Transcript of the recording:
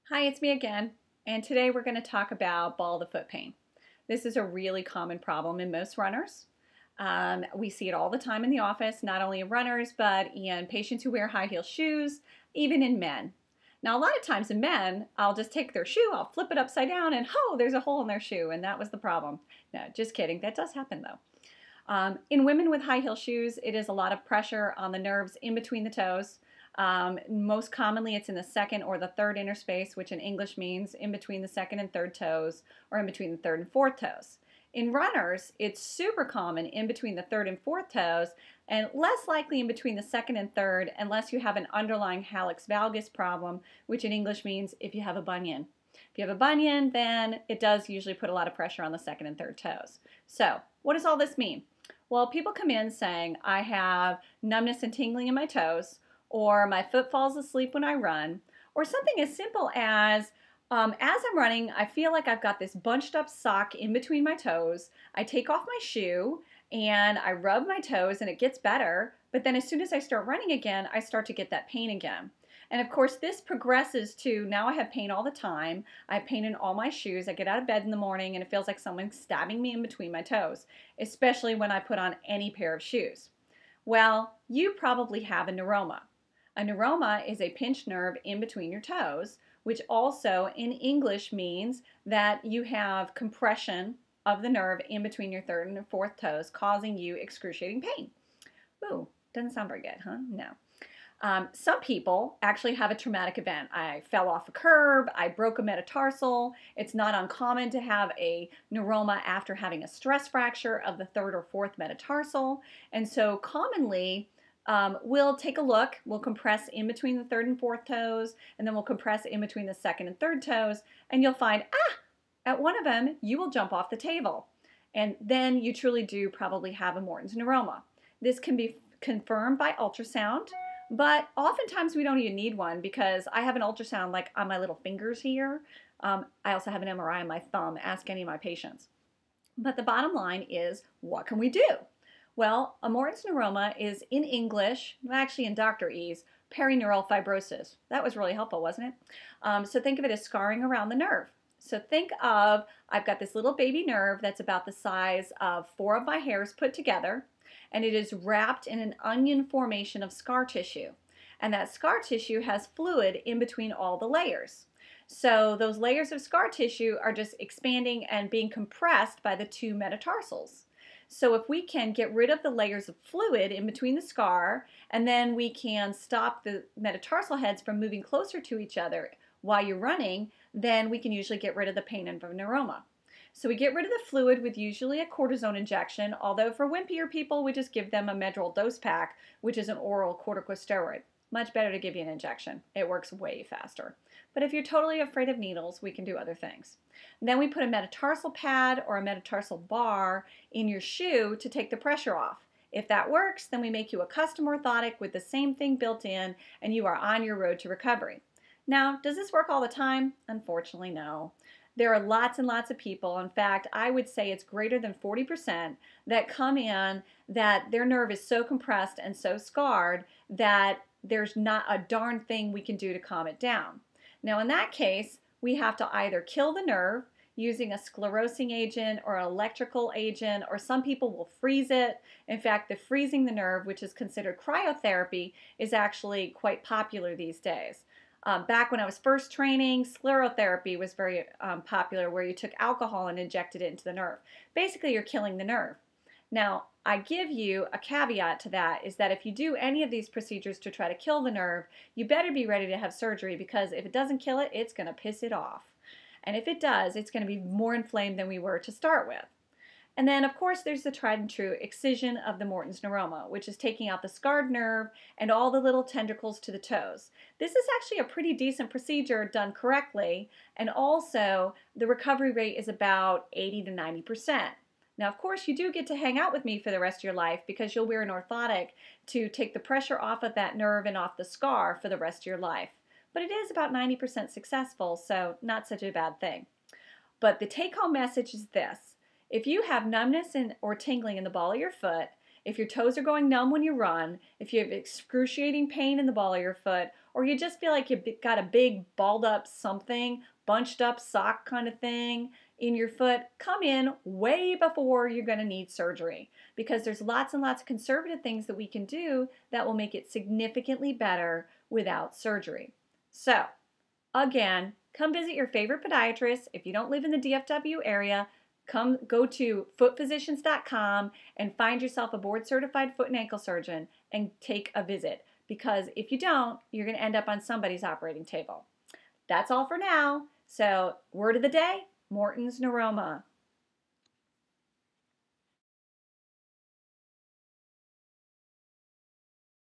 Hi, it's me again, and today we're going to talk about ball of the foot pain. This is a really common problem in most runners. We see it all the time in the office, not only in runners, but in patients who wear high heel shoes, even in men. Now, a lot of times in men, I'll just take their shoe, I'll flip it upside down, and there's a hole in their shoe, and that was the problem. No, just kidding. That does happen, though. In women with high heel shoes, it is a lot of pressure on the nerves in between the toes. Most commonly, it's in the second or the third interspace, which in English means in between the second and third toes, or in between the third and fourth toes. In runners, it's super common in between the third and fourth toes, and less likely in between the second and third, unless you have an underlying hallux valgus problem, which in English means if you have a bunion. If you have a bunion, then it does usually put a lot of pressure on the second and third toes. So, what does all this mean? Well, people come in saying, I have numbness and tingling in my toes, or my foot falls asleep when I run, or something as simple as I'm running, I feel like I've got this bunched up sock in between my toes. I take off my shoe and I rub my toes and it gets better, but then as soon as I start running again, I start to get that pain again. And of course, this progresses to now I have pain all the time. I have pain in all my shoes. I get out of bed in the morning and it feels like someone's stabbing me in between my toes, especially when I put on any pair of shoes. Well, you probably have a neuroma. A neuroma is a pinched nerve in between your toes, which also in English means that you have compression of the nerve in between your third and fourth toes, causing you excruciating pain. Ooh, doesn't sound very good, huh? No. Some people actually have a traumatic event. I fell off a curb, I broke a metatarsal. It's not uncommon to have a neuroma after having a stress fracture of the third or fourth metatarsal. And so commonly, we'll take a look, we'll compress in between the third and fourth toes, and then we'll compress in between the second and third toes, and you'll find, at one of them, you will jump off the table. And then you truly do probably have a Morton's neuroma. This can be confirmed by ultrasound, but oftentimes we don't even need one because I have an ultrasound like on my little fingers here. I also have an MRI on my thumb. Ask any of my patients. But the bottom line is, what can we do? Well, a Morton's neuroma is in English, actually in Dr. E's, perineural fibrosis. That was really helpful, wasn't it? So think of it as scarring around the nerve. So think of, I've got this little baby nerve that's about the size of 4 of my hairs put together, and it is wrapped in an onion formation of scar tissue. And that scar tissue has fluid in between all the layers. So those layers of scar tissue are just expanding and being compressed by the 2 metatarsals. So if we can get rid of the layers of fluid in between the scar, and then we can stop the metatarsal heads from moving closer to each other while you're running, then we can usually get rid of the pain of a neuroma. So we get rid of the fluid with usually a cortisone injection, although for wimpier people, we just give them a Medrol dose pack, which is an oral corticosteroid. Much better to give you an injection. It works way faster. But if you're totally afraid of needles, we can do other things. And then we put a metatarsal pad or a metatarsal bar in your shoe to take the pressure off. If that works, then we make you a custom orthotic with the same thing built in, and you are on your road to recovery. Now, does this work all the time? Unfortunately, no. There are lots and lots of people, in fact, I would say it's greater than 40%, that come in that their nerve is so compressed and so scarred that there's not a darn thing we can do to calm it down. Now, in that case, we have to either kill the nerve using a sclerosing agent or an electrical agent, or some people will freeze it. In fact, the freezing the nerve, which is considered cryotherapy, is actually quite popular these days. Back when I was first training, sclerotherapy was very popular, where you took alcohol and injected it into the nerve. Basically, you're killing the nerve. Now, I give you a caveat to that, is that if you do any of these procedures to try to kill the nerve, you better be ready to have surgery, because if it doesn't kill it, it's going to piss it off. And if it does, it's going to be more inflamed than we were to start with. And then, of course, there's the tried and true excision of the Morton's neuroma, which is taking out the scarred nerve and all the little tendrils to the toes. This is actually a pretty decent procedure done correctly, and also the recovery rate is about 80 to 90%. Now, of course, you do get to hang out with me for the rest of your life because you'll wear an orthotic to take the pressure off of that nerve and off the scar for the rest of your life. But it is about 90% successful, so not such a bad thing. But the take-home message is this. If you have numbness or tingling in the ball of your foot, if your toes are going numb when you run, if you have excruciating pain in the ball of your foot, or you just feel like you've got a big balled up something, bunched up sock kind of thing in your foot, come in way before you're going to need surgery, because there's lots and lots of conservative things that we can do that will make it significantly better without surgery. So again, come visit your favorite podiatrist. If you don't live in the DFW area, go to footphysicians.com and find yourself a board certified foot and ankle surgeon and take a visit, because if you don't, you're going to end up on somebody's operating table. That's all for now. So word of the day, Morton's Neuroma.